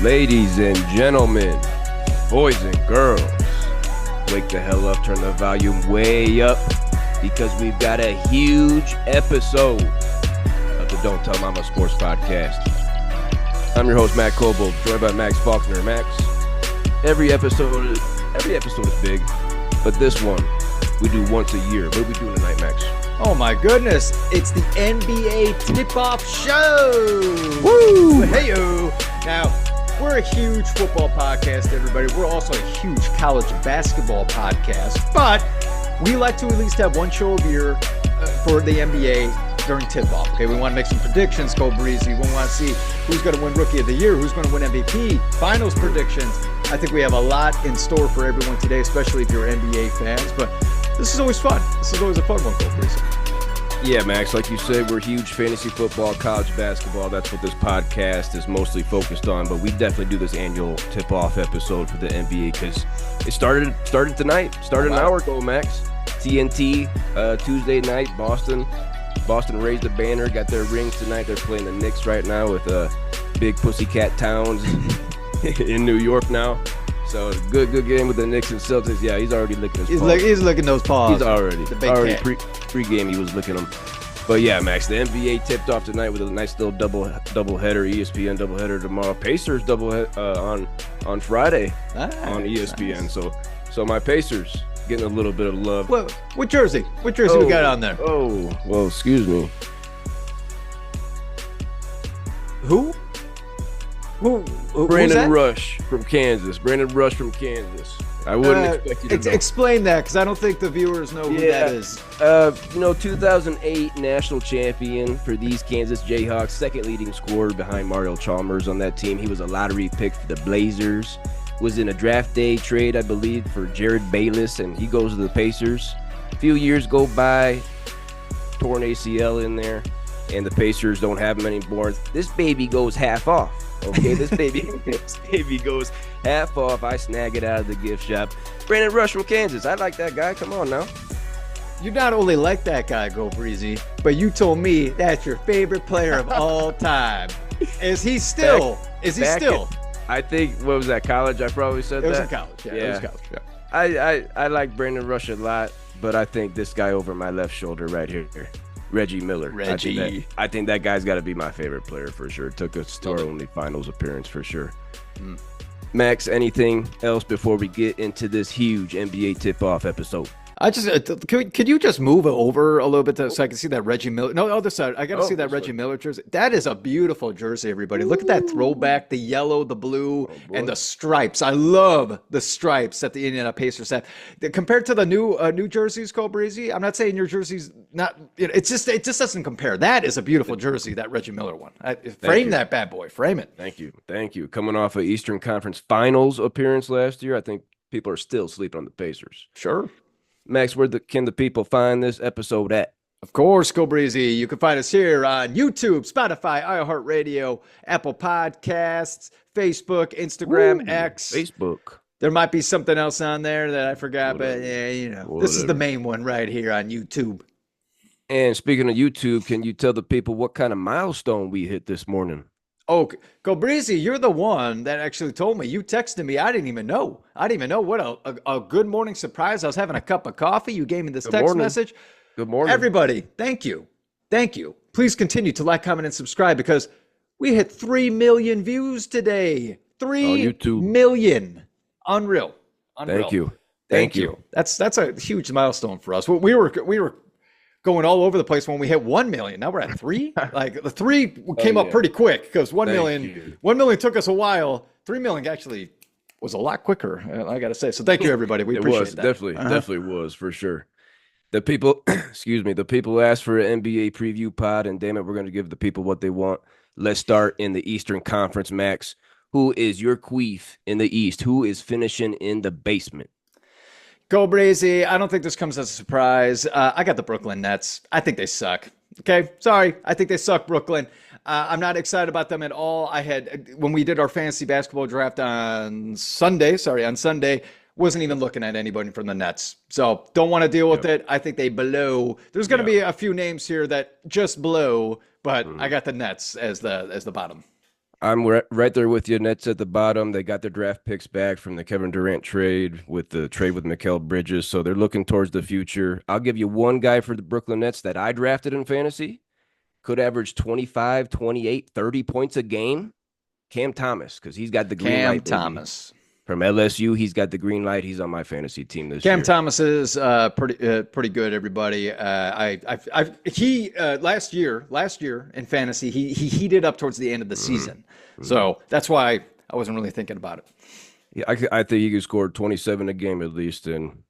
Ladies and gentlemen, boys and girls, wake the hell up, turn the volume way up, because we've got a huge episode of the Don't Tell Mama Sports Podcast. I'm your host, Matt Coble, joined by Max Faulkner. Max, every episode is big, but this one we do once a year. What are we doing tonight, Max? Oh my goodness, it's the NBA Tipoff Show! Woo! Hey-o! Now, we're a huge football podcast, everybody. We're also a huge college basketball podcast, but we like to at least have one show a year for the NBA during tip-off. Okay, we want to make some predictions, go breezy. We want to see who's going to win Rookie of the Year, who's going to win MVP, finals predictions. I think we have a lot in store for everyone today, especially if you're NBA fans, but this is always fun. This is always a fun one, go breezy. Yeah, Max, like you said, we're huge fantasy football, college basketball. That's what this podcast is mostly focused on. But we definitely do this annual tip-off episode for the NBA because it started tonight. Started an hour ago, Max. TNT, Tuesday night, Boston. Boston raised the banner, got their rings tonight. They're playing the Knicks right now with Big Pussycat Towns in New York now. So good game with the Knicks and Celtics. Yeah, he's already licking his paws. He's licking those paws. He's already pre-game he was licking them. But yeah, Max, the NBA tipped off tonight with a nice little double header, ESPN double header tomorrow. Pacers double on Friday on ESPN. So my Pacers getting a little bit of love. Well, what jersey? What jersey we got on there? Oh, well, excuse me. Who? Brandon Rush from Kansas. I wouldn't expect you to know. Explain that, because I don't think the viewers know who that is. 2008 national champion for these Kansas Jayhawks, second leading scorer behind Mario Chalmers on that team. He was a lottery pick for the Blazers. Was in a draft day trade, I believe, for Jared Bayless, and he goes to the Pacers. A few years go by, torn ACL in there, and the Pacers don't have him anymore. This baby goes half off. Okay, this baby goes half off. I snag it out of the gift shop. Brandon Rush from Kansas. I like that guy. Come on now. You not only like that guy, Go Breezy, but you told me that's your favorite player of all time. Is he still? I think, what was that, college? I probably said that. It was in college. Yeah, it was college. Yeah. I like Brandon Rush a lot, but I think this guy over my left shoulder right here, Reggie Miller. I think that guy's got to be my favorite player for sure. Took us to our only finals appearance for sure. Max, anything else before we get into this huge NBA tip-off episode? I just could you just move it over a little bit so I can see that Reggie Miller? No, other side. I got to see that Reggie Miller jersey. That is a beautiful jersey, everybody. Look at that throwback, the yellow, the blue, and the stripes. I love the stripes that the Indiana Pacers have. Compared to the new jerseys, Cole Breezy, I'm not saying your jersey's not. It just doesn't compare. That is a beautiful jersey, that Reggie Miller one. Frame that bad boy. Frame it. Thank you. Coming off an Eastern Conference Finals appearance last year, I think people are still sleeping on the Pacers. Sure. Max, where can the people find this episode at? Of course, Go Breezy. You can find us here on YouTube, Spotify, iHeartRadio, Apple Podcasts, Facebook, Instagram, X. Facebook. There might be something else on there that I forgot, but this is the main one right here on YouTube. And speaking of YouTube, can you tell the people what kind of milestone we hit this morning? Oh, Go Breezy, you're the one that actually told me. You texted me. I didn't even know. What a good morning surprise. I was having a cup of coffee. You gave me this text message. Good morning. Everybody, thank you. Please continue to like, comment, and subscribe because we hit 3 million views today. 3 million. Unreal. Thank you. That's a huge milestone for us. We were going all over the place when we hit 1 million. Now we're at 3. Like the 3 came up pretty quick because 1 million took us a while. 3 million actually was a lot quicker, I got to say. So thank you, everybody. We appreciate that. Definitely was for sure. The people, the people asked for an NBA preview pod, and damn it, we're going to give the people what they want. Let's start in the Eastern Conference, Max. Who is your queef in the East? Who is finishing in the basement? Go Breezy. I don't think this comes as a surprise. I got the Brooklyn Nets. I think they suck. Okay, sorry. I think they suck, Brooklyn. I'm not excited about them at all. When we did our fantasy basketball draft on Sunday, wasn't even looking at anybody from the Nets. So don't want to deal with it. I think they blow. There's going to be a few names here that just blow, but I got the Nets as the bottom. I'm right there with you. Nets at the bottom. They got their draft picks back from the Kevin Durant trade with the trade with Mikal Bridges. So they're looking towards the future. I'll give you one guy for the Brooklyn Nets that I drafted in fantasy. Could average 25, 28, 30 points a game. Cam Thomas, because he's got the green light. Cam Thomas. From LSU, he's got the green light. He's on my fantasy team this year. Cam Thomas is pretty good. Everybody, he last year in fantasy, he heated up towards the end of the season, so that's why I wasn't really thinking about it. Yeah, I think he could score 27 a game at least, and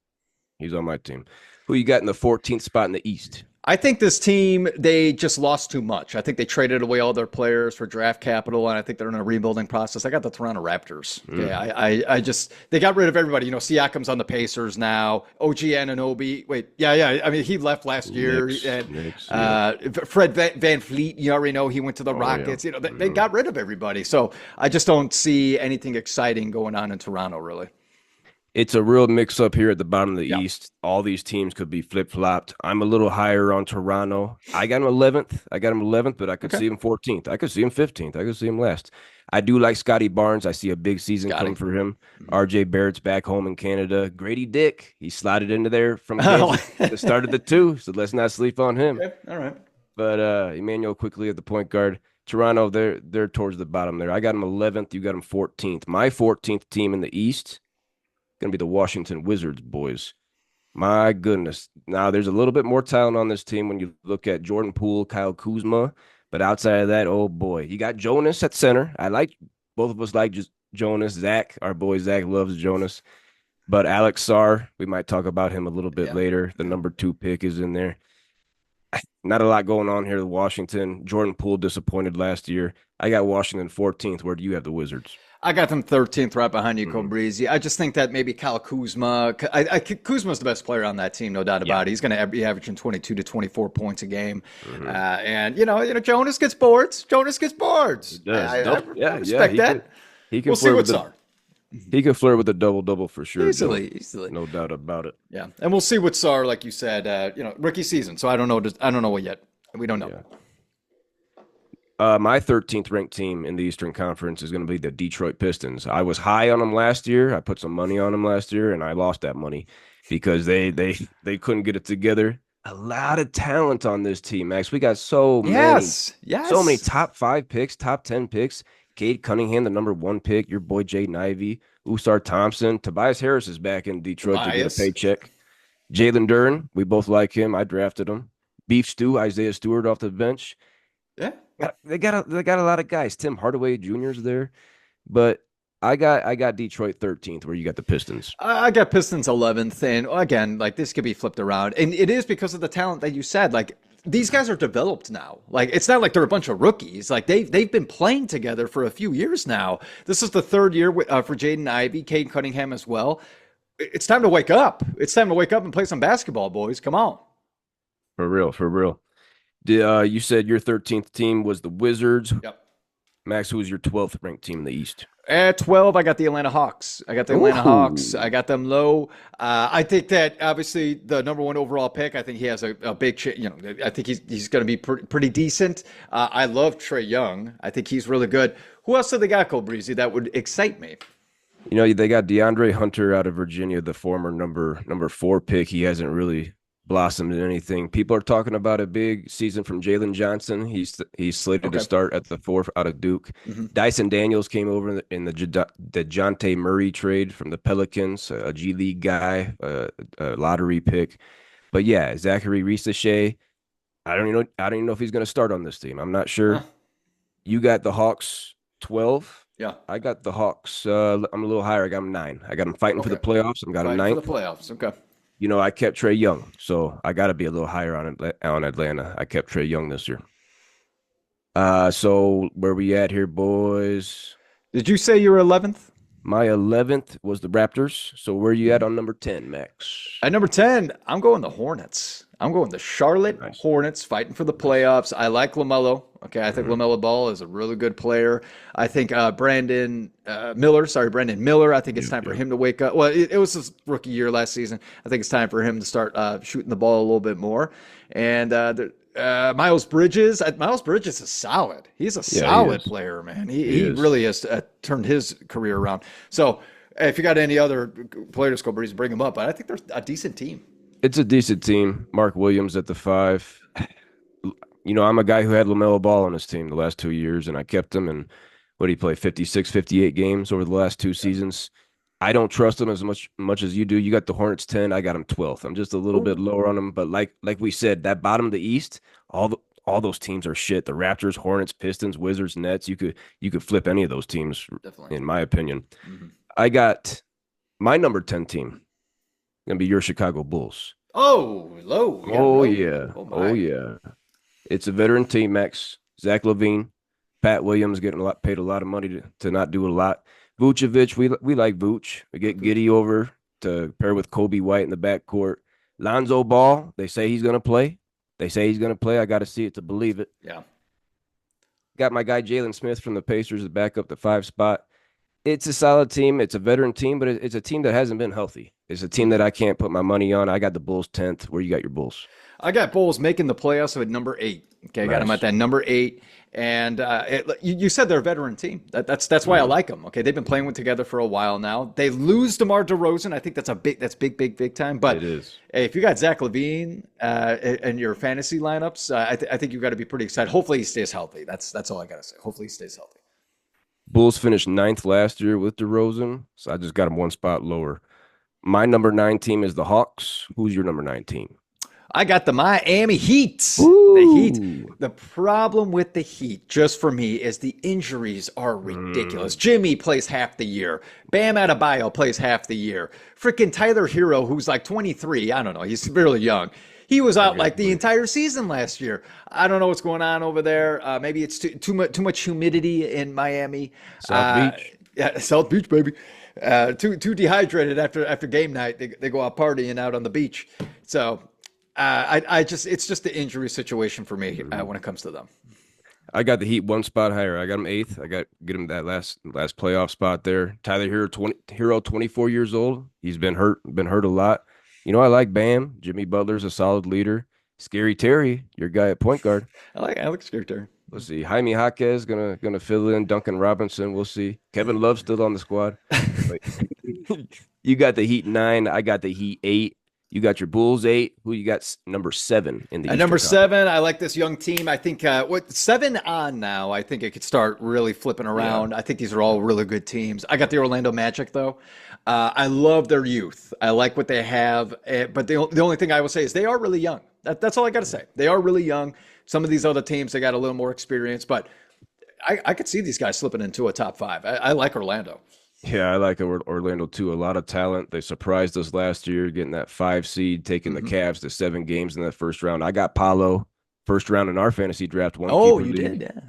he's on my team. Who you got in the 14th spot in the East? I think this team, they just lost too much. I think they traded away all their players for draft capital, and I think they're in a rebuilding process. I got the Toronto Raptors. Okay, I just, they got rid of everybody. You know, Siakam's on the Pacers now. OG Anunoby. Wait, yeah. I mean, he left last year. Knicks, Fred Van Fleet, you already know he went to the Rockets. Yeah. You know, they got rid of everybody. So I just don't see anything exciting going on in Toronto, really. It's a real mix-up here at the bottom of the East. All these teams could be flip-flopped. I'm a little higher on Toronto. I got him 11th. But I could see him 14th. I could see him 15th. I could see him last. I do like Scotty Barnes. I see a big season coming for him. RJ Barrett's back home in Canada. Grady Dick, he slotted into there from Kansas at the start of the 2, so let's not sleep on him. Okay. All right. But Emmanuel quickly at the point guard. Toronto, they're towards the bottom there. I got him 11th. You got him 14th. My 14th team in the East going to be the Washington Wizards, boys. My goodness. Now, there's a little bit more talent on this team when you look at Jordan Poole, Kyle Kuzma. But outside of that, oh, boy. You got Jonas at center. Both of us like just Jonas. Zach, our boy Zach loves Jonas. But Alex Sarr, we might talk about him a little bit later. The number 2 pick is in there. Not a lot going on here with Washington. Jordan Poole disappointed last year. I got Washington 14th. Where do you have the Wizards? I got them 13th, right behind you, Breezy. I just think that maybe Kyle Kuzma. Kuzma's the best player on that team, no doubt about it. He's going to be averaging 22 to 24 points a game, and you know, Jonas gets boards. He does. I respect that. He can. We'll see what's up. He can flirt with a double-double for sure. Easily. No doubt about it. Yeah, and we'll see what Sarr, like you said, rookie season. So I don't know what yet. We don't know. Yeah. My 13th ranked team in the Eastern Conference is going to be the Detroit Pistons. I was high on them last year. I put some money on them last year, and I lost that money because they couldn't get it together. A lot of talent on this team, Max. We got so many top 5 picks, top 10 picks. Cade Cunningham, the number 1 pick. Your boy Jaden Ivey, Usar Thompson, Tobias Harris is back in Detroit to get a paycheck. Jalen Duren, we both like him. I drafted him. Beef Stew, Isaiah Stewart off the bench. Yeah. They got a lot of guys. Tim Hardaway Jr.'s there, but I got Detroit 13th. Where you got the Pistons? I got Pistons 11th, and again, like this could be flipped around, and it is because of the talent that you said. Like these guys are developed now. Like it's not like they're a bunch of rookies. Like they've been playing together for a few years now. This is the 3rd year for Jaden Ivey, Cade Cunningham as well. It's time to wake up. It's time to wake up and play some basketball, boys. Come on. For real. You said your 13th team was the Wizards. Yep. Max, who was your 12th ranked team in the East? At 12, I got the Atlanta Hawks. I got them low. I think that obviously the number 1 overall pick, I think he has a big, I think he's going to be pretty decent. I love Trae Young. I think he's really good. Who else have they got, Cole Breezy, that would excite me? You know, they got DeAndre Hunter out of Virginia, the former number 4 pick. He hasn't really blossomed in anything. People are talking about a big season from Jalen Johnson. He's slated to start at the 4 out of Duke. Dyson Daniels came over in the DeJounte Murray trade from the Pelicans, a G League guy, a lottery pick. But yeah, Zachary Risache, I don't even know if he's going to start on this team. I'm not sure. You got the Hawks 12. Yeah. I got the Hawks. I'm a little higher. I got them 9. I got them fighting for the playoffs. I got them 9th. For the playoffs. Okay. You know, I kept Trae Young, so I got to be a little higher on Atlanta. I kept Trae Young this year. So where we at here, boys? Did you say you were 11th? My 11th was the Raptors. So where you at on number 10, Max? At number 10, I'm going the Hornets. I'm going the Charlotte Hornets, fighting for the playoffs. I like LaMelo. Okay, I think LaMelo Ball is a really good player. I think Brandon Miller. I think it's time for him to wake up. Well, it was his rookie year last season. I think it's time for him to start shooting the ball a little bit more. And Miles Bridges. Miles Bridges is solid. He's a solid player, man. He really has turned his career around. So if you got any other players, go Breeze, bring them up. But I think they're a decent team. It's a decent team. Mark Williams at the 5. I'm a guy who had LaMelo Ball on his team the last 2 years, and I kept him. And what did he play? 56, 58 games over the last 2 seasons. I don't trust him as much as you do. You got the Hornets 10. I got him 12th. I'm just a little bit lower on him. But like we said, that bottom of the East, all those teams are shit. The Raptors, Hornets, Pistons, Wizards, Nets. You could flip any of those teams, definitely, in my opinion. Mm-hmm. I got my number 10 team. Gonna be your Chicago Bulls. Oh, low. Oh yeah. It's a veteran team, Max. Zach LaVine, Pat Williams getting paid a lot of money to not do a lot. Vucevic, we like Vooch. We get Giddey over to pair with Kobe White in the backcourt. Lonzo Ball, they say he's gonna play. I got to see it to believe it. Yeah. Got my guy Jalen Smith from the Pacers to back up the 5 spot. It's a solid team. It's a veteran team, but it's a team that hasn't been healthy. It's a team that I can't put my money on. I got the Bulls 10th. Where you got your Bulls? I got Bulls making the playoffs at number 8. Okay, I got them at that number 8. And you said they're a veteran team. That's why I like them. Okay, they've been playing together for a while now. They lose DeMar DeRozan. I think that's big time. But it is. Hey, if you got Zach LaVine in your fantasy lineups, I think you've got to be pretty excited. Hopefully he stays healthy. That's all I got to say. Hopefully he stays healthy. Bulls finished 9th last year with DeRozan, so I just got him 1 spot lower. My number 9 team is the Hawks. Who's your number 9 team? I got the Miami Heat. Ooh. The Heat. The problem with the Heat, just for me, is the injuries are ridiculous. Jimmy plays half the year. Bam Adebayo plays half the year. Freaking Tyler Hero, who's like 23. I don't know. He's really young. He was out like the entire season last year. I don't know what's going on over there. Maybe it's too much humidity in Miami. South Beach. Yeah, South Beach, baby. Too dehydrated after game night. They go out partying out on the beach. So it's just the injury situation for me when it comes to them. I got the Heat 1 spot higher. I got him 8th. I get him that last playoff spot there. Tyler Hero, 24 years old. He's been hurt a lot. I like Bam. Jimmy Butler's a solid leader. Scary Terry, your guy at point guard. I like Scary Terry. We'll see. Jaime Jaquez gonna fill in. Duncan Robinson. We'll see. Kevin Love's still on the squad. You got the Heat 9. I got the Heat 8. You got your Bulls 8. Who you got number 7 in the Eastern number Conference? 7, I like this young team. I think 7 on now, I think it could start really flipping around. Yeah. I think these are all really good teams. I got the Orlando Magic, though. I love their youth. I like what they have. But the only thing I will say is they are really young. That's all I got to say. They are really young. Some of these other teams, they got a little more experience. But I could see these guys slipping into a top 5. I like Orlando. Yeah, I like Orlando too. A lot of talent. They surprised us last year, getting that 5 seed, taking the Cavs to 7 games in that first round. I got Paolo, first round in our fantasy draft. Oh, you did, yeah.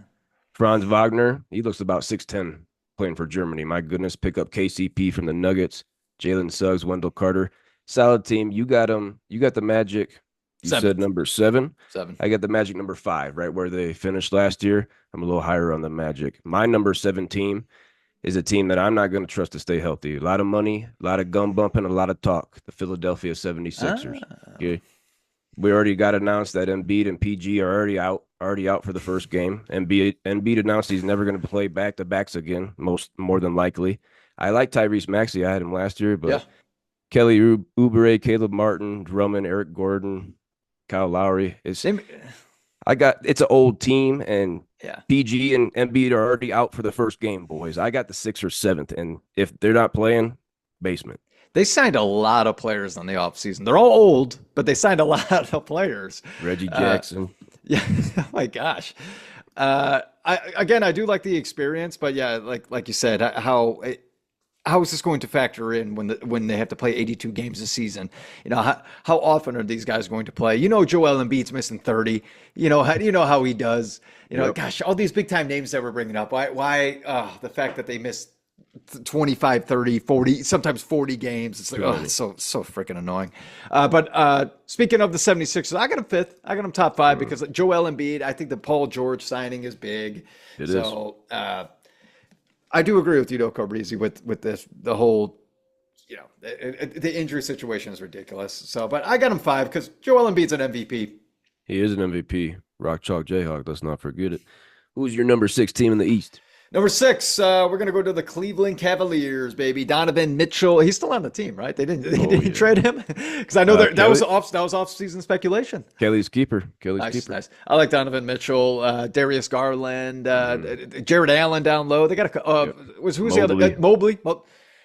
Franz Wagner, he looks about 6'10", playing for Germany. My goodness, pick up KCP from the Nuggets. Jalen Suggs, Wendell Carter, solid team. You got them. You got the Magic. You 7. said number 7. 7. I got the Magic number 5, right where they finished last year. I'm a little higher on the Magic. My number 7 team is a team that I'm not going to trust to stay healthy. A lot of money, a lot of gum bumping, a lot of talk. The Philadelphia 76ers. Okay. We already got announced that Embiid and PG are already out for the first game. Embiid announced he's never going to play back-to-backs again, more than likely. I like Tyrese Maxey. I had him last year, but Kelly Oubre, Caleb Martin, Drummond, Eric Gordon, Kyle Lowry. It's an old team, and PG and Embiid are already out for the first game, boys. I got the 6th or 7th, and if they're not playing, basement. They signed a lot of players on the offseason. They're all old, but they signed a lot of players. Reggie Jackson. Oh my gosh. I do like the experience, but yeah, like you said, how is this going to factor in when they have to play 82 games a season? How often are these guys going to play? Joel Embiid's missing 30. How he does. Gosh, all these big time names that we're bringing up. Why the fact that they missed 25, 30, 40, sometimes 40 games. It's like, it's so freaking annoying. But speaking of the 76ers, I got him 5th. I got him top 5 because Joel Embiid, I think the Paul George signing is big. It is. I do agree with you, though, Cobrizi, with this, the whole, the injury situation is ridiculous. So, but I got him 5 because Joel Embiid's an MVP. He is an MVP. Rock Chalk Jayhawk. Let's not forget it. Who's your number 6 team in the East? Number 6, we're gonna go to the Cleveland Cavaliers, baby. Donovan Mitchell. He's still on the team, right? They didn't trade him because I know that was off season speculation. Kelly's keeper. Nice. I like Donovan Mitchell, Darius Garland, Jared Allen down low. They got who's the other Mobley.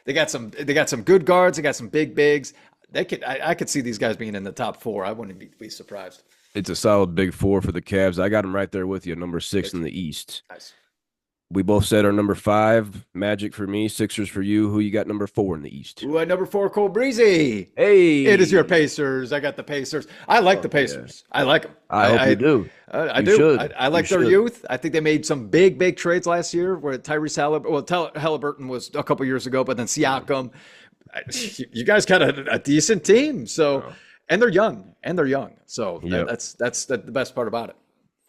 They got some good guards. They got some big bigs. I could see these guys being in the top 4. I wouldn't be surprised. It's a solid big 4 for the Cavs. I got them right there with you, number 6 in the East. Nice. We both said our number 5, Magic for me, Sixers for you. Who you got number 4 in the East? Ooh, number 4, Cole Breezy. Hey. It is your Pacers. I got the Pacers. I like the Pacers. Yeah. I like them. I hope you do. I do. Should. I like their youth. I think they made some big trades last year where Tyrese Halliburton was a couple years ago, but then Siakam. You guys got a decent team. So, and they're young. So that's the best part about it.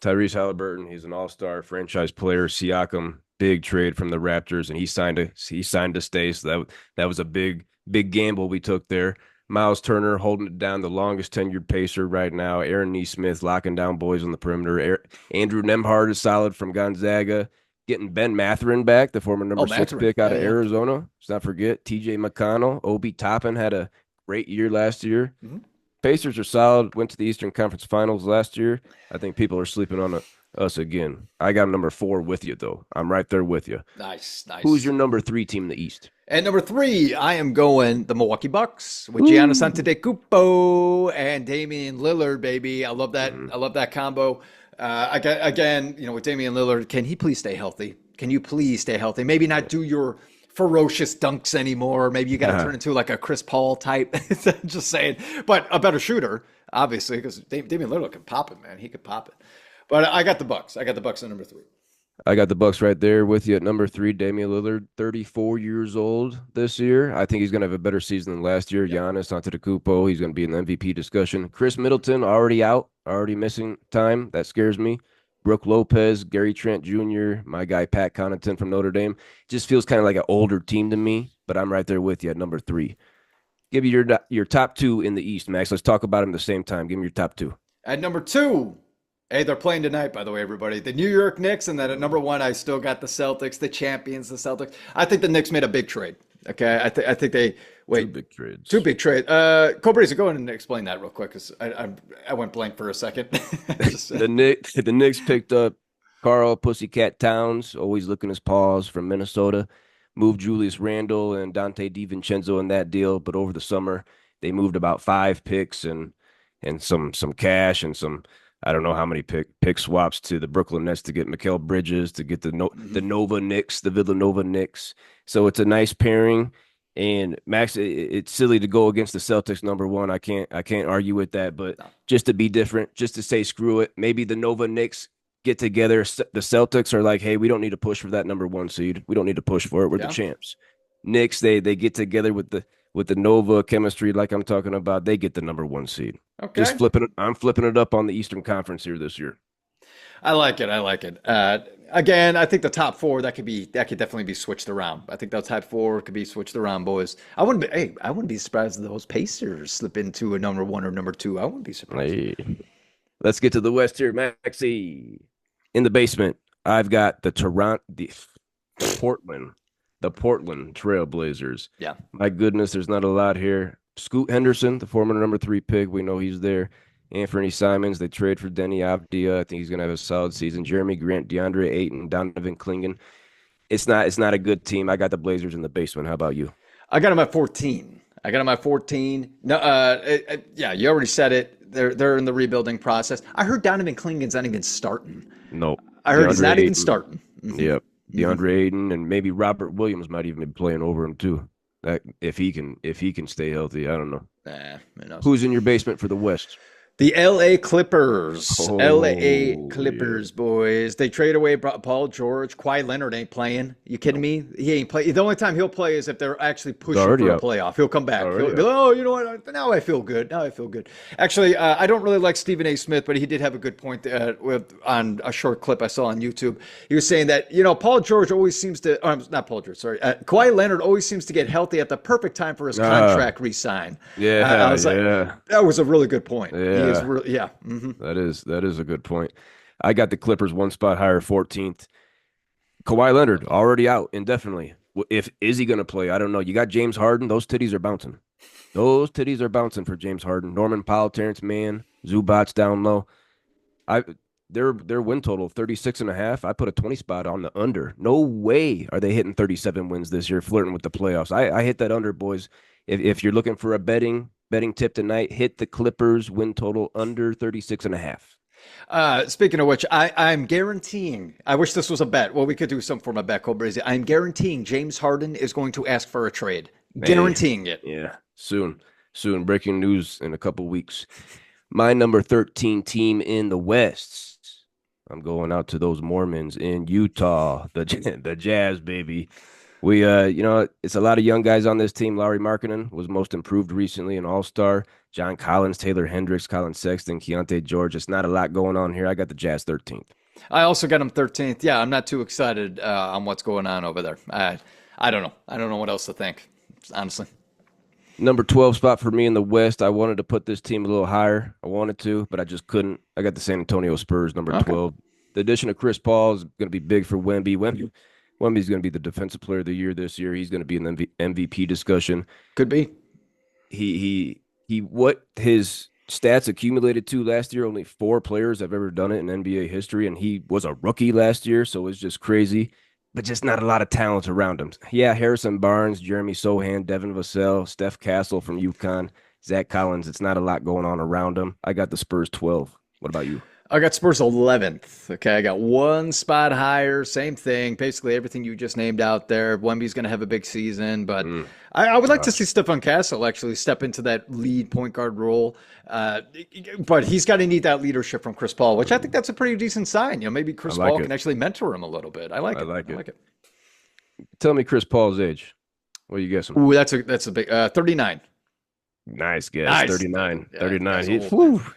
Tyrese Halliburton, he's an all-star franchise player. Siakam, big trade from the Raptors, and he signed to stay. So that was a big gamble we took there. Miles Turner holding it down, the longest tenured Pacer right now. Aaron Nesmith locking down boys on the perimeter. Andrew Nembhard is solid from Gonzaga. Getting Ben Mathurin back, the former number 6 pick out of Arizona. Let's not forget TJ McConnell. Obi Toppin had a great year last year. Mm-hmm. Pacers are solid. Went to the Eastern Conference Finals last year. I think people are sleeping on us again. I got number 4 with you, though. I'm right there with you. Nice. Who's your number 3 team in the East? At number 3, I am going the Milwaukee Bucks with Giannis Antetokounmpo and Damian Lillard, baby. I love that. I love that combo. Again, with Damian Lillard, can he please stay healthy? Can you please stay healthy? Maybe not do your ferocious dunks anymore. Maybe you got to turn into like a Chris Paul type. Just saying, but a better shooter, obviously, because Damian Lillard can pop it, man. He could pop it. But I got the Bucks. I got the Bucks at number 3. I got the Bucks right there with you at number 3. Damian Lillard, 34 years old this year. I think he's going to have a better season than last year. Giannis Antetokounmpo, he's going to be in the MVP discussion. Chris Middleton already out, already missing time. That scares me. Brooke Lopez, Gary Trent Jr., my guy Pat Connaughton from Notre Dame. Just feels kind of like an older team to me, but I'm right there with you at number 3. Give me your top 2 in the East, Max. Let's talk about them at the same time. Give me your top 2. At number 2, hey, they're playing tonight, by the way, everybody. The New York Knicks, and then at number 1, I still got the Celtics, the champions, the Celtics. I think the Knicks made a big trade. Okay, I think they wait. 2 big trades. 2 big trades. Cobra, go ahead and explain that real quick, because I went blank for a second. The Knicks picked up Karl Pussycat Towns, always looking his paws, from Minnesota. Moved Julius Randle and Dante DiVincenzo in that deal, but over the summer they moved about 5 picks and some cash and some, I don't know how many pick swaps to the Brooklyn Nets to get Mikal Bridges, to get the Nova Knicks, the Villanova Knicks. So it's a nice pairing. And Max, it's silly to go against the Celtics number 1. I can't argue with that. But just to be different, just to say screw it, maybe the Nova Knicks get together. The Celtics are like, hey, we don't need to push for that number 1 seed. We don't need to push for it. We're the champs. Knicks, they get together with the Nova chemistry, like I'm talking about. They get the number 1 seed. Okay. Just I'm flipping it up on the Eastern Conference here this year. I like it. Again, I think the top 4 that could definitely be switched around. I think the top 4 could be switched around, boys. I wouldn't be surprised if those Pacers slip into a number 1 or number 2. I wouldn't be surprised. Hey. Let's get to the West here, Maxie. In the basement, I've got the Portland Trailblazers. Yeah. My goodness, there's not a lot here. Scoot Henderson, the former number 3 pick, we know he's there. Anthony Simons, they trade for Denny Avdia. I think he's going to have a solid season. Jeremy Grant, DeAndre Ayton, Donovan Clingan. It's not a good team. I got the Blazers in the basement. How about you? I got them at 14. No, yeah, you already said it. They're in the rebuilding process. I heard Donovan Clingan's not even starting. No. I heard he's not even starting. Mm-hmm. Yep. DeAndre Ayton and maybe Robert Williams might even be playing over him too. If he can stay healthy, I don't know. Who's in your basement for the West? The L.A. Clippers. L.A. Clippers, boys. They trade away Paul George. Kawhi Leonard ain't playing. You kidding me? He ain't playing. The only time he'll play is if they're actually pushing for a playoff. He'll come back. He'll be like, oh, you know what? Now I feel good. Actually, I don't really like Stephen A. Smith, but he did have a good point on a short clip I saw on YouTube. He was saying that, Paul George always seems to, not Paul George, sorry. Kawhi Leonard always seems to get healthy at the perfect time for his contract re-sign. Yeah. I was like, that was a really good point. Yeah. is really, yeah. Mm-hmm. That is a good point. I got the Clippers one spot higher, 14th. Kawhi Leonard already out indefinitely. If is he going to play? I don't know. You got James Harden. Those titties are bouncing. Those titties are bouncing for James Harden. Norman Powell, Terrence Mann, Zubats down low. I their win total 36.5. I put a 20 spot on the under. No way are they hitting 37 wins this year, flirting with the playoffs. I hit that under, boys. If you're looking for a betting tip tonight, hit the Clippers win total under 36.5. Speaking of which, I'm guaranteeing, I wish this was a bet. Well, we could do some form of bet, Cobra. I'm guaranteeing James Harden is going to ask for a trade. Guaranteeing it. Yeah, soon. Breaking news in a couple weeks. My number 13 team in the West. I'm going out to those Mormons in Utah, the Jazz, baby. We, it's a lot of young guys on this team. Lauri Markkanen was most improved recently, an all-star. John Collins, Taylor Hendricks, Colin Sexton, Keontae George. It's not a lot going on here. I got the Jazz 13th. I also got them 13th. Yeah, I'm not too excited on what's going on over there. I don't know. I don't know what else to think, honestly. Number 12 spot for me in the West. I wanted to put this team a little higher. I wanted to, but I just couldn't. I got the San Antonio Spurs, number 12. The addition of Chris Paul is going to be big for Wemby. Wemby's going to be the defensive player of the year this year. He's going to be in the MVP discussion. Could be. He what his stats accumulated to last year, only 4 players have ever done it in NBA history, and he was a rookie last year, so it's just crazy. But just not a lot of talent around him. Yeah, Harrison Barnes, Jeremy Sohan, Devin Vassell, Steph Castle from UConn, Zach Collins. It's not a lot going on around him. I got the Spurs 12. What about you? I got Spurs 11th. Okay, I got one spot higher. Same thing. Basically everything you just named out there. Wemby's going to have a big season, but I would like to see Stefan Castle actually step into that lead point guard role. But he's got to need that leadership from Chris Paul, which I think that's a pretty decent sign. Maybe Chris Paul can actually mentor him a little bit. I like it. Tell me Chris Paul's age. What are you guessing? Ooh, that's a big 39. Nice guess. Nice. 39. Yeah, 39.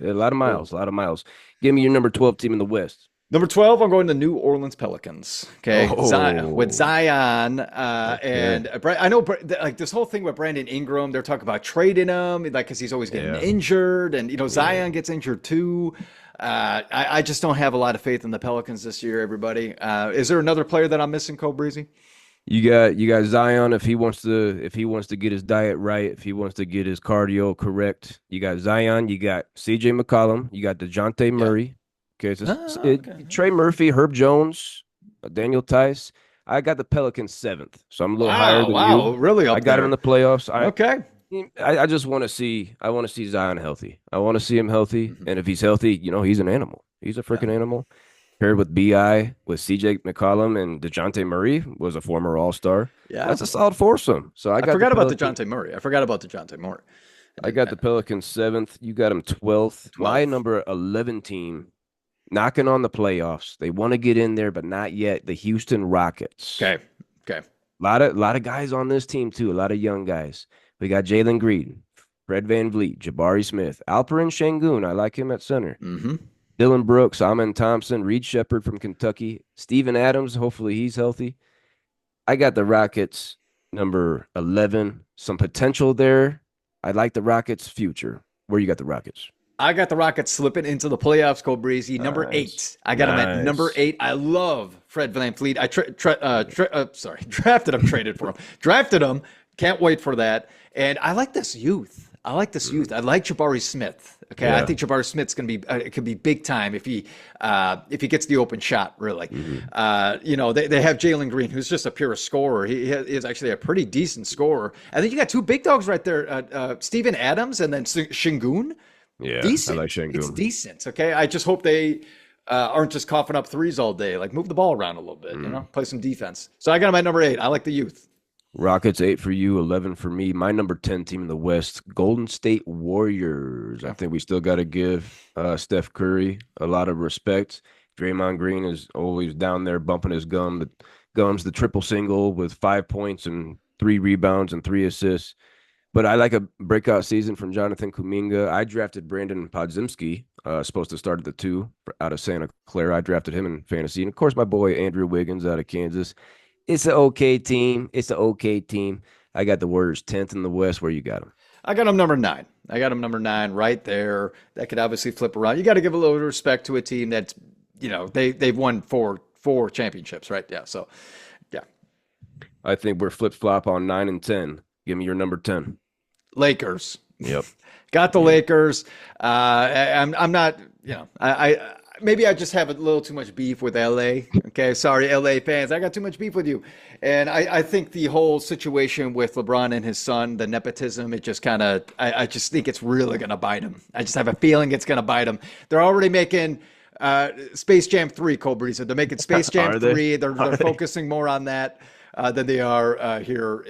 A lot of miles. Give me your number 12 team in the West. Number 12, I'm going to New Orleans Pelicans. Okay, with Zion and I know like this whole thing with Brandon Ingram. They're talking about trading him, like because he's always getting injured, and Zion gets injured too. I just don't have a lot of faith in the Pelicans this year. Everybody, is there another player that I'm missing, Cole Breezy? You got Zion if he wants to get his diet right, if he wants to get his cardio correct. You got Zion, you got CJ McCollum, you got DeJounte Murray. Okay, Trey Murphy, Herb Jones, Daniel Tice. I got the Pelicans 7th, so I'm a little higher than you. Wow, really? I got him in the playoffs. I just want to see. I want to see Zion healthy. I want to see him healthy, and if he's healthy, he's an animal. He's a freaking animal. Paired with BI, with CJ McCollum, and DeJounte Murray was a former All-Star. Yeah, that's a solid foursome. So I forgot about DeJounte Murray. I got the Pelicans 7th. You got them 12th. My number 11 team, knocking on the playoffs. They want to get in there, but not yet. The Houston Rockets. Okay. A lot of guys on this team too. A lot of young guys. We got Jalen Green, Fred VanVleet, Jabari Smith, Alperen Şengün. I like him at center. Mm-hmm. Dylan Brooks, Amen Thompson, Reed Shepherd from Kentucky, Steven Adams. Hopefully he's healthy. I got the Rockets number 11. Some potential there. I like the Rockets' future. Where you got the Rockets? I got the Rockets slipping into the playoffs, Cole Breezy. Number 8. I got them at number 8. I love Fred VanVleet. I drafted him, traded for him. Drafted him. Can't wait for that. And I like this youth. I like Jabari Smith. Okay, I think Jabari Smith's gonna be it could be big time if he gets the open shot. Really, they have Jalen Green, who's just a pure scorer. He is actually a pretty decent scorer. And then you got 2 big dogs right there, Steven Adams and then Şengün. Yeah, decent. I like Şengün. It's decent. Okay, I just hope they aren't just coughing up threes all day. Like move the ball around a little bit. Play some defense. So I got him at number 8. I like the youth. Rockets 8 for you, 11 for me. My number 10 team in the West, Golden State Warriors. I think we still got to give Steph Curry a lot of respect. Draymond Green is always down there bumping his gums, the triple single with 5 points and 3 rebounds and 3 assists. But I like a breakout season from Jonathan Kuminga. I drafted Brandon Podziemski, supposed to start at the 2 out of Santa Clara. I drafted him in fantasy. And, of course, my boy Andrew Wiggins out of Kansas. It's an okay team. I got the Warriors 10th in the West. Where you got them? I got him number 9. I got him number 9 right there. That could obviously flip around. You got to give a little respect to a team that's, they've won four championships, right? Yeah. So, yeah. I think we're flip flop on 9 and 10. Give me your number 10. Lakers. Yep. Got the Lakers. I'm not, I maybe I just have a little too much beef with LA. Okay, sorry, LA fans, I got too much beef with you. And I think the whole situation with LeBron and his son, the nepotism, it just kind of, I just think it's really going to bite him. I just have a feeling it's going to bite him. They're already making Space Jam 3, Cole Breezer. They're making Space Jam 3. They're focusing more on that than they are here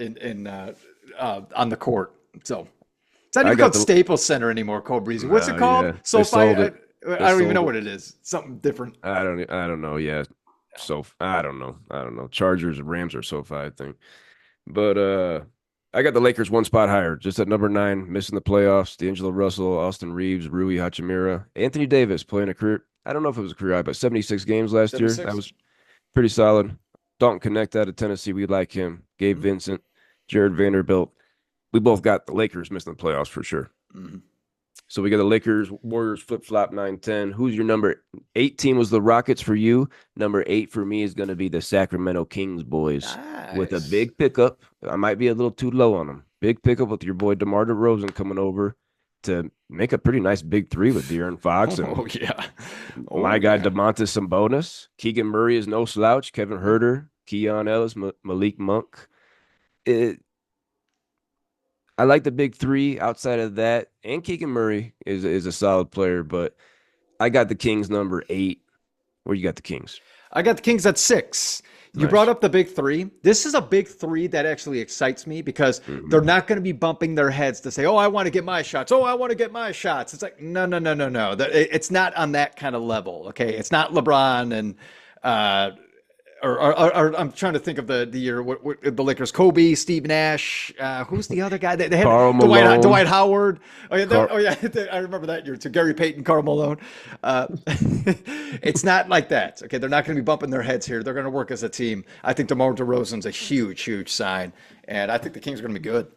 on the court. So. It's not even called Staples Center anymore, Cole Breezy. What's it called? Yeah. SoFi. I don't even know what it is. Something different. I don't know. Yeah. So I don't know. Chargers and Rams are SoFi, I think. But I got the Lakers one spot higher, just at number 9, missing the playoffs. D'Angelo Russell, Austin Reeves, Rui Hachimura, Anthony Davis playing a career. I don't know if it was a career high, but 76 games last year. That was pretty solid. Dalton Connect out of Tennessee. We like him. Gabe Vincent, Jared Vanderbilt. We both got the Lakers missing the playoffs for sure. Mm-hmm. So we got the Lakers, Warriors, flip-flop 9-10. Who's your number 18 was the Rockets for you. Number 8 for me is going to be the Sacramento Kings boys with a big pickup. I might be a little too low on them. Big pickup with your boy DeMar DeRozan coming over to make a pretty nice big 3 with De'Aaron Fox. And my guy DeMontis Sabonis. Keegan Murray is no slouch. Kevin Huerter, Keon Ellis, Malik Monk. I like the big 3 outside of that. And Keegan Murray is a solid player, but I got the Kings number 8. Where you got the Kings? I got the Kings at 6. You brought up the big 3. This is a big 3 that actually excites me because they're not going to be bumping their heads to say, oh, I want to get my shots. Oh, I want to get my shots. It's like, no. It's not on that kind of level. Okay. It's not LeBron and, or I'm trying to think of the year what the Lakers. Kobe, Steve Nash. Who's the other guy? They had Dwight Howard. Oh yeah, I remember that year too. Gary Payton, Karl Malone. It's not like that. Okay, they're not going to be bumping their heads here. They're going to work as a team. I think DeMar DeRozan's a huge sign, and I think the Kings are going to be good.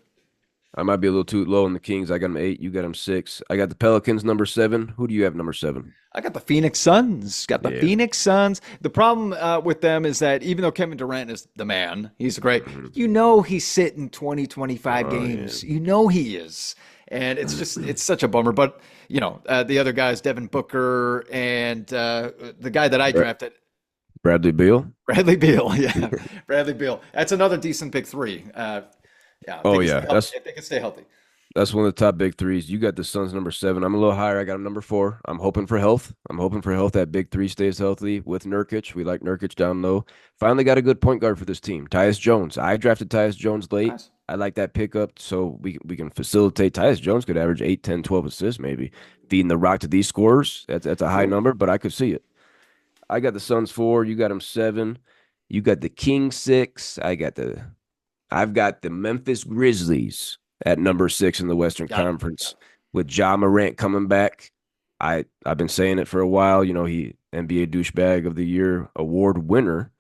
I might be a little too low on the Kings. I got them 8. You got them 6. I got the Pelicans number 7. Who do you have number 7? I got the Phoenix Suns. Phoenix Suns. The problem with them is that even though Kevin Durant is the man, he's great. He's sitting 20, 25 games. Yeah. He is. And it's such a bummer. But, the other guys, Devin Booker and the guy that I drafted. Bradley Beal, yeah. Bradley Beal. That's another decent big 3. Yeah. They can stay healthy. That's one of the top big 3s. You got the Suns number 7. I'm a little higher. I got them number 4. I'm hoping for health. That big 3 stays healthy with Nurkic. We like Nurkic down low. Finally got a good point guard for this team. Tyus Jones. I drafted Tyus Jones late. Nice. I like that pickup so we can facilitate. Tyus Jones could average 8, 10, 12 assists maybe. Feeding the rock to these scorers. That's a high number, but I could see it. I got the Suns 4. You got them 7. You got the Kings 6. I've got the Memphis Grizzlies at number 6 in the Western Conference with Ja Morant coming back. I've been saying it for a while. He NBA Douchebag of the Year award winner,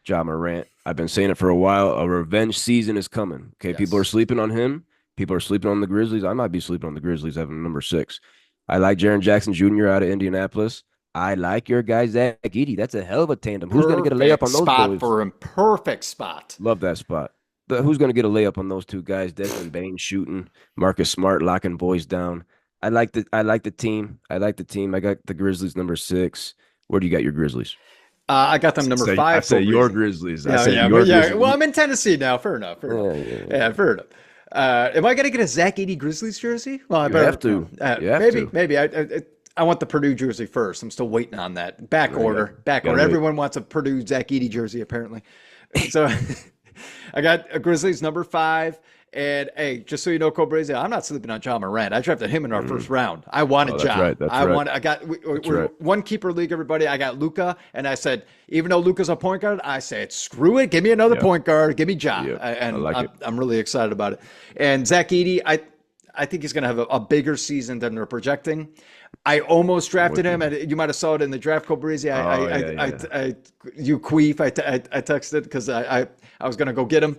Ja Morant. I've been saying it for a while. A revenge season is coming. Okay, People are sleeping on him. People are sleeping on the Grizzlies. I might be sleeping on the Grizzlies having number 6. I like Jaren Jackson Jr. out of Indianapolis. I like your guy, Zach Edey. That's a hell of a tandem. Who's going to get a layup on those boys? For him. Perfect spot. Love that spot. Who's going to get a layup on those 2 guys? Desmond Bain shooting, Marcus Smart locking boys down. I like the team. I got the Grizzlies number 6. Where do you got your Grizzlies? I got them number 5. I say your Grizzlies. Grizzlies. Well, I'm in Tennessee now. Fair enough. Fair enough. Am I going to get a Zach Edey Grizzlies jersey? Well, I have to. Maybe. I want the Purdue jersey first. I'm still waiting on that. Back order. Everyone wants a Purdue Zach Edey jersey apparently. So. I got a Grizzlies number 5. And hey, just so you know, Cobra, I'm not sleeping on Ja Morant. I drafted him in our first round. I wanted Ja. Right, we're one keeper league, everybody. I got Luka, and I said, even though Luka's a point guard, I said, screw it, give me another point guard, give me Ja. And I'm really excited about it. And Zach Edey, I think he's going to have a bigger season than they're projecting. I almost drafted him, and you might have saw it in the draft, Cobrizzi. You queef. I texted because I was going to go get him,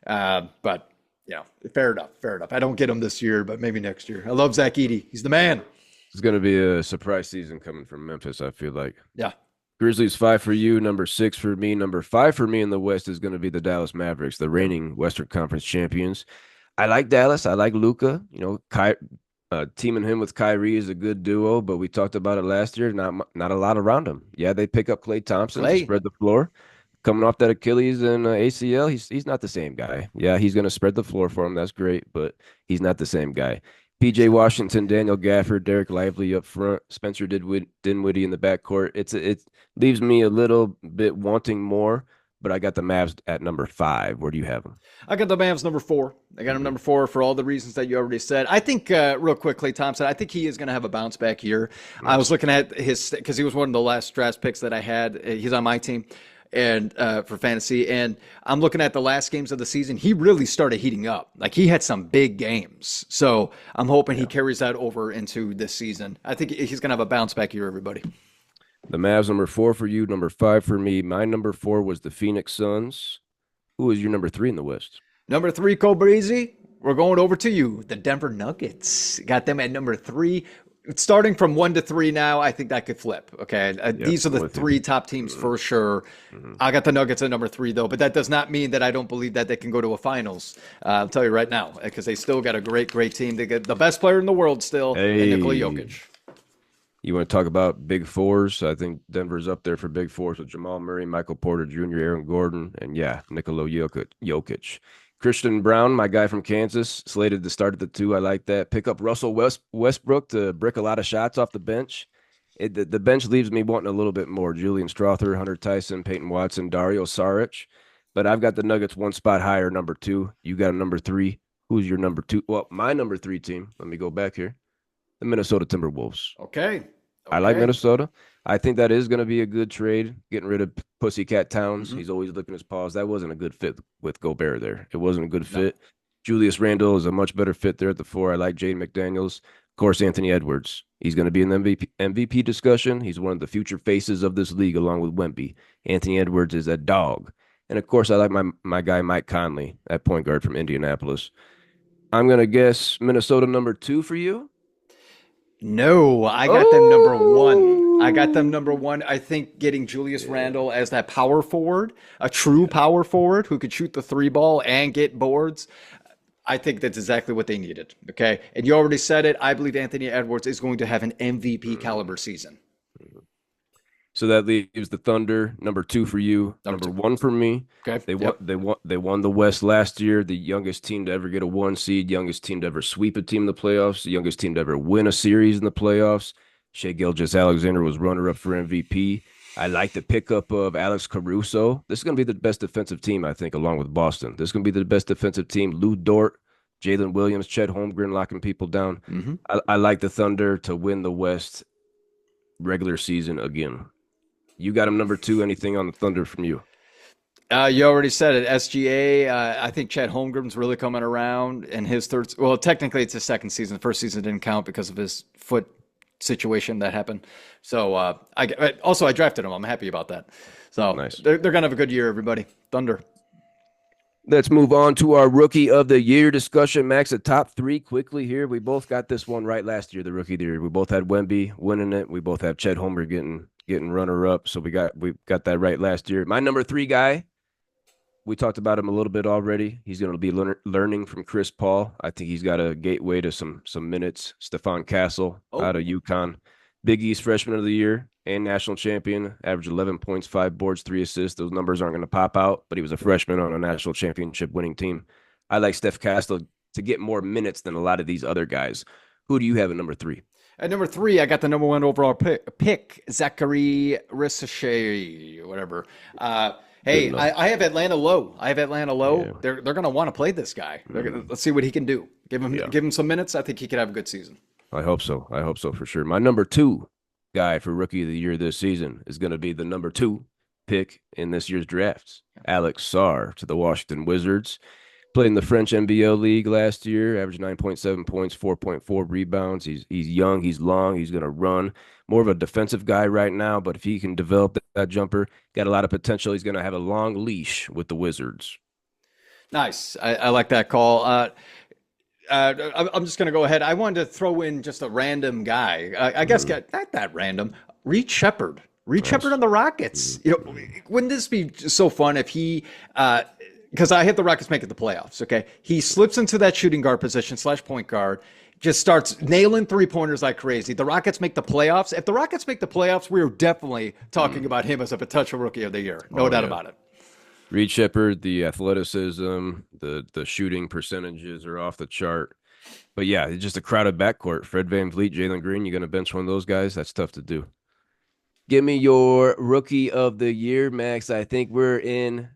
but Yeah, fair enough. Fair enough. I don't get him this year, but maybe next year. I love Zach Edey. He's the man. It's going to be a surprise season coming from Memphis, I feel like. Yeah. Grizzlies 5 for you, number 6 for me. Number 5 for me in the West is going to be the Dallas Mavericks, the reigning Western Conference champions. I like Dallas. I like Luka. You know, teaming him with Kyrie is a good duo, but we talked about it last year. Not a lot around him. Yeah, they pick up Klay Thompson to spread the floor. Coming off that Achilles and ACL, he's not the same guy. Yeah, he's going to spread the floor for him. That's great, but he's not the same guy. PJ Washington, Daniel Gafford, Derek Lively up front, Spencer Dinwiddie in the backcourt. It leaves me a little bit wanting more, but I got the Mavs at number 5. Where do you have them? I got the Mavs number 4. I got him number 4 for all the reasons that you already said. I think, real quick, Klay Thompson, I think he is going to have a bounce back year. Nice. I was looking at his, because he was one of the last draft picks that I had. He's on my team and for fantasy, and I'm looking at the last games of the season. He really started heating up. Like, he had some big games, so I'm hoping he carries that over into this season. I think he's gonna have a bounce back year, everybody. The Mavs number 4 for you, number 5 for me. My number 4 was the Phoenix Suns. Who is your number 3 in the West? Number 3, Cole Breezy. We're going over to you, the Denver Nuggets. Got them at number 3. Starting from 1 to 3 now, I think that could flip. Okay, these are the 3 top teams for sure. I got the Nuggets at number 3 though, but that does not mean that I don't believe that they can go to a finals. I'll tell you right now, because they still got a great team. They get the best player in the world still, and Nikola Jokic. You want to talk about big fours? I think Denver's up there for big fours with Jamal Murray, Michael Porter Jr., Aaron Gordon, and Nikola Jokic. Christian Brown, my guy from Kansas, slated to start at the 2. I like that. Pick up Russell Westbrook to brick a lot of shots off the bench. The bench leaves me wanting a little bit more. Julian Strawther, Hunter Tyson, Peyton Watson, Dario Saric. But I've got the Nuggets 1 spot higher, number 2. You got a number 3. Who's your number 2? Well, my number 3 team, let me go back here, the Minnesota Timberwolves. Okay. I like Minnesota. I think that is going to be a good trade, getting rid of Pussycat Towns. He's always licking his paws. That wasn't a good fit with Gobert there. It wasn't a good fit. No. Julius Randle is a much better fit there at the 4. I like Jaden McDaniels. Of course, Anthony Edwards. He's going to be in the MVP discussion. He's one of the future faces of this league along with Wemby. Anthony Edwards is a dog. And, of course, I like my guy Mike Conley, that point guard from Indianapolis. I'm going to guess Minnesota number 2 for you. No, I got them number 1. I got them number 1. I think getting Julius Randle as that power forward, a true power forward who could shoot the 3 ball and get boards, I think that's exactly what they needed. Okay. And you already said it. I believe Anthony Edwards is going to have an MVP caliber season. So that leaves the Thunder, number 2 for you, number 1 for me. Okay. They won the West last year, the youngest team to ever get a 1 seed, youngest team to ever sweep a team in the playoffs, the youngest team to ever win a series in the playoffs. Shai Gilgeous-Alexander was runner-up for MVP. I like the pickup of Alex Caruso. This is going to be the best defensive team, I think, along with Boston. This is going to be the best defensive team. Lou Dort, Jalen Williams, Chet Holmgren locking people down. I like the Thunder to win the West regular season again. You got him number 2. Anything on the Thunder from you? You already said it. SGA. I think Chet Holmgren's really coming around, and his third. Well, technically it's his second season. The first season didn't count because of his foot situation that happened. So I drafted him. I'm happy about that. So nice. They're gonna have a good year, everybody. Thunder. Let's move on to our Rookie of the Year discussion. Max, the top 3 quickly here. We both got this one right last year, the Rookie of the Year. We both had Wemby winning it. We both have Chet Holmgren getting runner-up. So we got that right last year. My number 3 guy, we talked about him a little bit already. He's going to be learning from Chris Paul. I think he's got a gateway to some minutes. Stephon Castle out of UConn. Big East Freshman of the Year and national champion. Averaged 11 points, 5 boards, 3 assists. Those numbers aren't going to pop out, but he was a freshman on a national championship winning team. I like Steph Castle to get more minutes than a lot of these other guys. Who do you have at number 3? At number 3, I got the number 1 overall pick Zachary Ricochet, whatever. Hey, I have Atlanta low. Yeah. They're going to want to play this guy. Let's see what he can do. Give him some minutes. I think he could have a good season. I hope so for sure. My number 2 guy for Rookie of the Year this season is going to be the number 2 pick in this year's drafts, Alex Sarr to the Washington Wizards. Played in the French NBL League last year, averaged 9.7 points, 4.4 rebounds. He's young, he's long, he's going to run. More of a defensive guy right now, but if he can develop that jumper, got a lot of potential. He's going to have a long leash with the Wizards. Nice. I like that call. I'm just going to go ahead. I wanted to throw in just a random guy. I guess Mhm. not that random. Reed Shepherd. Reed Shepherd Nice. on the Rockets. You know, wouldn't this be so fun if he, because I hit the Rockets make it the playoffs. Okay, he slips into that shooting guard position / point guard. Just starts nailing 3-pointers like crazy. The Rockets make the playoffs. If the Rockets make the playoffs, we're definitely talking about him as a potential rookie of the year. No Oh doubt yeah. about it. Reed Shepherd, the athleticism, the shooting percentages are off the chart. But yeah, it's just a crowded backcourt. Fred VanVleet, Jalen Green, you gonna bench one of those guys? That's tough to do. Give me your rookie of the year, Max. I think we're in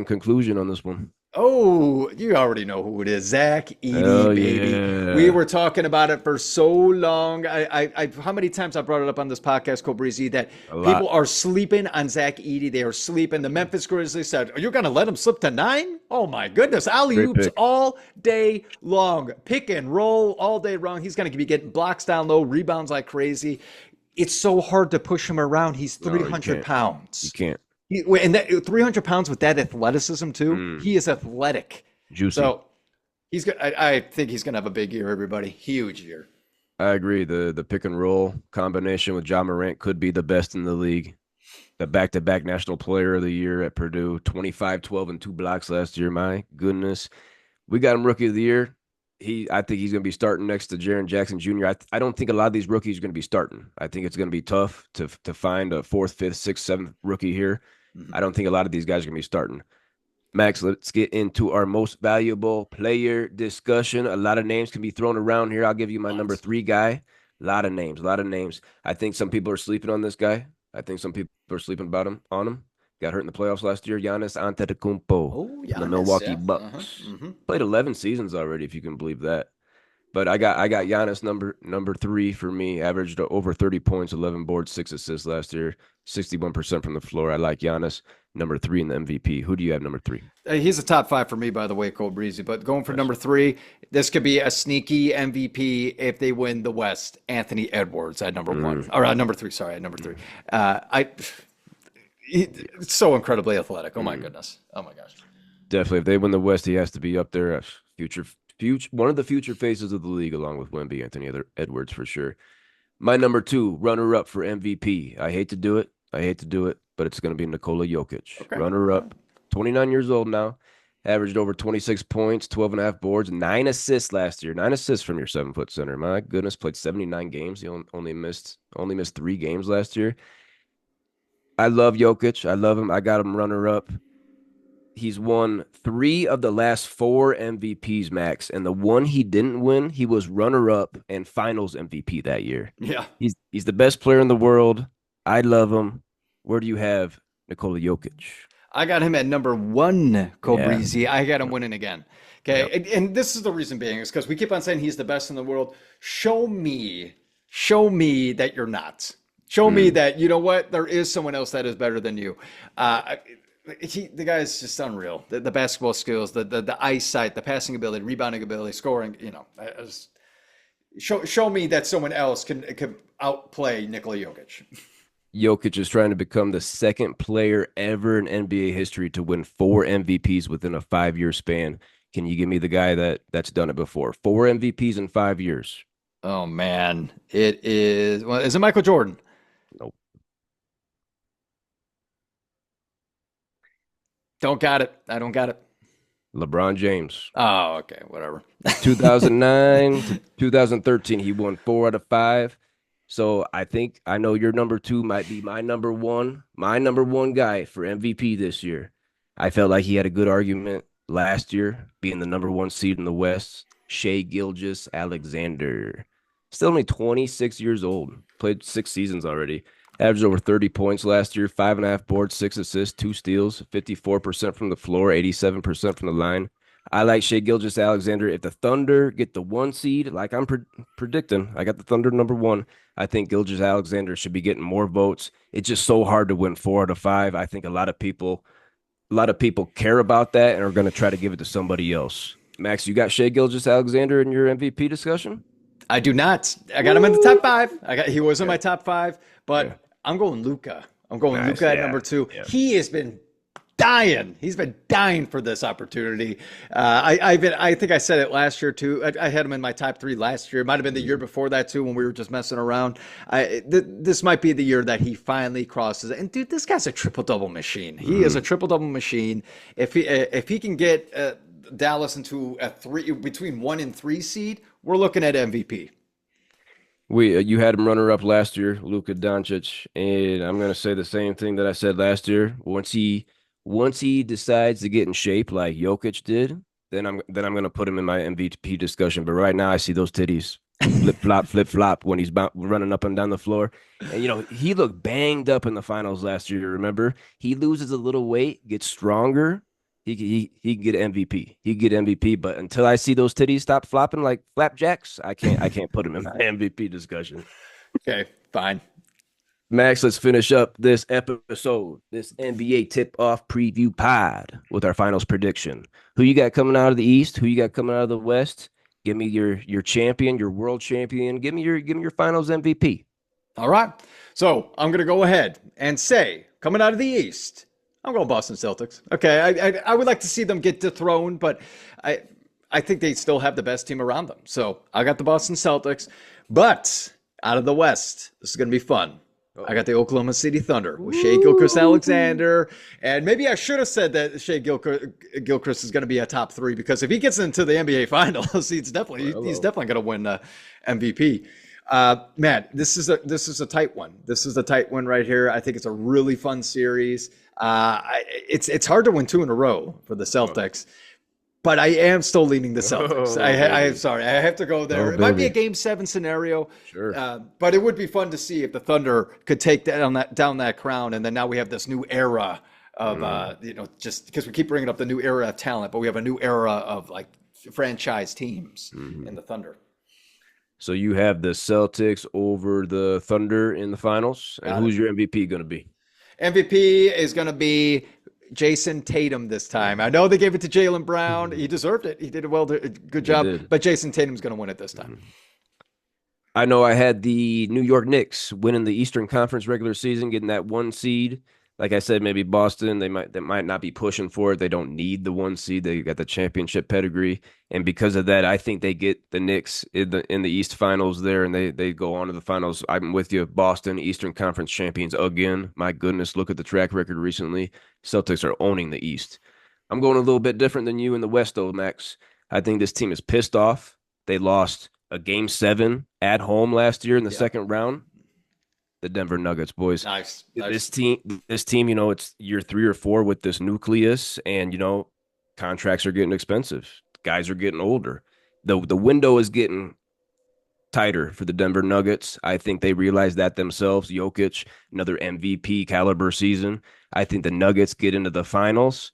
conclusion on this one. Oh, you already know who it is. Zach Edey, Oh baby. We yeah. were talking about it for so long. How many times I brought it up on this podcast, Cole Breezy, that A lot. people are sleeping on Zach Edey. They are sleeping. The Memphis Grizzlies said, "Are you going to let him slip to 9?" Oh my goodness. Alley Great oops pick. all day long. Pick and roll all day long. He's going to be getting blocks down low, rebounds like crazy. It's so hard to push him around. He's No, you 300 can't. You pounds. can't. And that 300 pounds with that athleticism too. Mm, He is athletic. juicy. So he's good. I think he's going to have a big year, everybody. Huge year. I agree. The pick and roll combination with John Morant could be the best in the league. The back-to-back National Player of the Year at Purdue, 25, 12, and 2 blocks last year. My goodness. We got him Rookie of the Year. I think he's going to be starting next to Jaren Jackson Jr. I don't think a lot of these rookies are going to be starting. I think it's going to be tough to find a fourth, fifth, sixth, seventh rookie here. I Mhm. don't think a lot of these guys are going to be starting. Max, let's get into our most valuable player discussion. A lot of names can be thrown around here. I'll give you my number Tons. 3 guy. A lot of names, a lot of names. I think some people are sleeping on this guy. I think some people are sleeping on him. Got hurt in the playoffs last year. Giannis Antetokounmpo Oh, from the Giannis. Milwaukee Yeah. Uh-huh. Bucks. Hmm. Played 11 seasons already, if you can believe that. But I got Giannis number 3 for me. Averaged over 30 points, 11 boards, 6 assists last year. 61% from the floor. I like Giannis number 3 in the MVP. Who do you have number 3? He's a top 5 for me, by the way, Cole Breezy. But going for Nice. number 3, this could be a sneaky MVP if they win the West. Anthony Edwards at number 1 Mm, or number 3. Sorry, at number 3. mm, I it's so incredibly athletic. Oh my mm. goodness. Oh my gosh. Definitely, if they win the West, he has to be up there. Future, one of the future faces of the league, along with Wemby, Anthony Edwards for sure. My number 2, runner up for MVP. I hate to do it. But it's going to be Nikola Jokic. Okay. Runner Okay. up, 29 years old now. Averaged over 26 points, 12 and a half boards, 9 assists last year. 9 assists from your 7-foot center. My goodness, played 79 games. He only missed 3 games last year. I love Jokic. I love him. I got him runner up. He's won 3 of the last 4 MVPs, Max. And the one he didn't win, he was runner up and finals MVP that year. Yeah. He's the best player in the world. I love him. Where do you have Nikola Jokic? I got him at number 1, Cole Yeah. Breezy. I got him winning again. Okay. Yep. And this is the reason being is because we keep on saying he's the best in the world. Show me that you're not. Show me that, you know what, there is someone else that is better than you. The guy is just unreal. The basketball skills, the eyesight, the passing ability, rebounding ability, scoring, show me that someone else can outplay Nikola Jokic. Jokic is trying to become the second player ever in NBA history to win 4 MVPs within a 5-year span. Can you give me the guy that's done it before? 4 MVPs in 5 years. Oh man, is it Michael Jordan? Nope. Don't got it. I don't got it. LeBron James. Oh, okay, whatever. 2009 to 2013, he won 4 out of 5. So I know your number 2 might be my number 1. My number 1 guy for MVP this year. I felt like he had a good argument last year, being the number 1 seed in the West. Shai Gilgeous-Alexander. Still only 26 years old. Played 6 seasons already. Averaged over 30 points last year, 5.5 boards, 6 assists, 2 steals, 54% from the floor, 87% from the line. I like Shai Gilgeous-Alexander. If the Thunder get the 1 seed, like I'm predicting, I got the Thunder number 1. I think Gilgeous-Alexander should be getting more votes. It's just so hard to win 4 out of 5. I think a lot of people care about that and are going to try to give it to somebody else. Max, you got Shai Gilgeous-Alexander in your MVP discussion? I do not. I got him in the top 5. He was in my top 5, but Yeah. I'm going Luka. I'm going Nice, Luka at yeah, number 2. yeah. He has been dying. He's been dying for this opportunity. I think I said it last year too. I had him in my top 3 last year. It might have been the year before that too, when we were just messing around. This might be the year that he finally crosses it. And dude, this guy's a triple-double machine. He is a triple-double machine. If he can get Dallas into a between 1 and 3 seed, we're looking at MVP. You had him runner up last year, Luka Doncic, and I'm gonna say the same thing that I said last year. Once he decides to get in shape like Jokic did, then I'm gonna put him in my MVP discussion. But right now, I see those titties flip flop when he's running up and down the floor. And he looked banged up in the finals last year. Remember, he loses a little weight, gets stronger. He get MVP. He get MVP. But until I see those titties stop flopping like flapjacks, I can't put him in my MVP discussion. Okay, fine. Max, let's finish up this episode, this NBA tip-off preview pod with our finals prediction. Who you got coming out of the East? Who you got coming out of the West? Give me your champion, your world champion. Give me your finals MVP. All right. So I'm going to go ahead and say, coming out of the East, I'm going Boston Celtics. Okay, I would like to see them get dethroned, but I think they still have the best team around them. So I got the Boston Celtics. But out of the West, this is going to be fun. I got the Oklahoma City Thunder with Shai Gilgeous-Alexander. And maybe I should have said that Shai Gilgeous is going to be a top 3, because if he gets into the NBA Finals, he's definitely going to win MVP. Man, this is a tight one. This is a tight one right here. I think it's a really fun series. It's hard to win 2 in a row for the Celtics. But I am still leaning the Celtics. I'm sorry. I have to go there. It might be a Game 7 scenario. Sure. But it would be fun to see if the Thunder could take down that crown. And then now we have this new era of, just because we keep bringing up the new era of talent, but we have a new era of like franchise teams in the Thunder. So you have the Celtics over the Thunder in the finals. And who's your MVP going to be? MVP is going to be Jason Tatum this time. I know they gave it to Jaylen Brown. He deserved it. He did a good job. But Jason Tatum's going to win it this time. I know I had the New York Knicks winning the Eastern Conference regular season, getting that 1 seed. Like I said, maybe Boston, they might not be pushing for it. They don't need the 1 seed. They got the championship pedigree. And because of that, I think they get the Knicks in the East Finals there, and they go on to the finals. I'm with you. Boston, Eastern Conference champions again. My goodness, look at the track record recently. Celtics are owning the East. I'm going a little bit different than you in the West, though, Max. I think this team is pissed off. They lost a Game 7 at home last year in the second round. The Denver Nuggets, boys. Nice. This team, it's year 3 or 4 with this nucleus, and contracts are getting expensive. Guys are getting older. The window is getting tighter for the Denver Nuggets. I think they realize that themselves. Jokic, another MVP caliber season. I think the Nuggets get into the finals.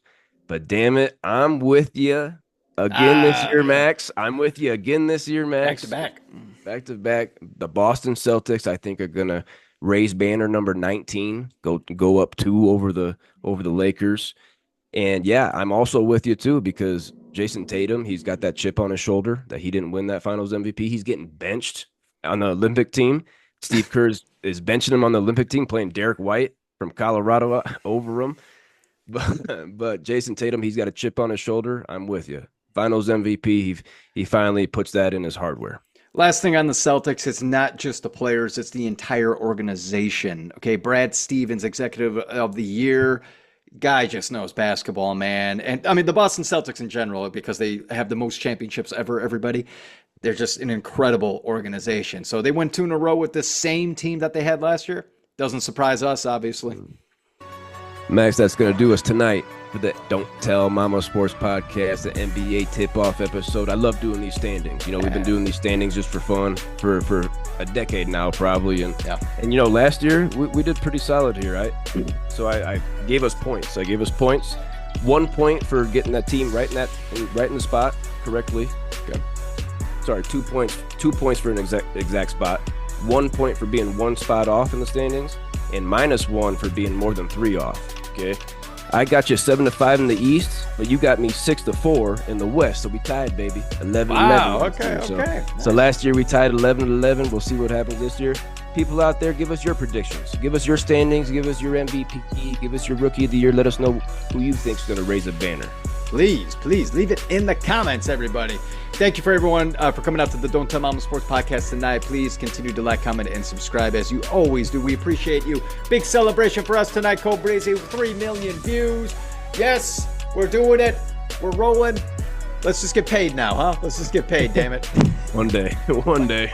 But damn it, I'm with you again this year, Max. I'm with you again this year, Max. Back to back. The Boston Celtics, I think, are gonna raise banner number 19, go up 2 over the Lakers. And yeah, I'm also with you too, because Jason Tatum, he's got that chip on his shoulder that he didn't win that finals MVP. He's getting benched on the Olympic team. Steve Kerr is benching him on the Olympic team, playing Derek White from Colorado over him. But Jason Tatum, he's got a chip on his shoulder. I'm with you. Finals MVP, he finally puts that in his hardware. Last thing on the Celtics, it's not just the players, it's the entire organization. Okay, Brad Stevens, Executive of the Year. Guy just knows basketball, man. And I mean, the Boston Celtics in general, because they have the most championships ever, everybody. They're just an incredible organization. So they went 2 in a row with the same team that they had last year. Doesn't surprise us, obviously. Max, that's going to do us tonight for the Don't Tell Mama Sports Podcast, the NBA tip-off episode. I love doing these standings. We've been doing these standings just for fun for a decade now, probably. And last year we did pretty solid here, right? So I gave us points. 1 point for getting that team right in the spot correctly. Okay. Sorry, 2 points. 2 points for an exact spot. 1 point for being 1 spot off in the standings, and -1 for being more than 3 off. Okay. I got you 7-5 in the East, but you got me 6-4 in the West. So we tied, baby. 11-11. Wow. Okay. So last year we tied 11-11. We'll see what happens this year. people out there, give us your predictions. Give us your standings. Give us your MVP. Give us your Rookie of the Year. Let us know who you think is going to raise a banner. Please leave it in the comments, everybody. Thank you for everyone for coming out to the Don't Tell Mama Sports podcast tonight. Please continue to like, comment, and subscribe as you always do. We appreciate you. Big celebration for us tonight, Cole Breezy. 3 million views. Yes, we're doing it. We're rolling. Let's just get paid now, huh? Let's just get paid, damn it. One day. One day.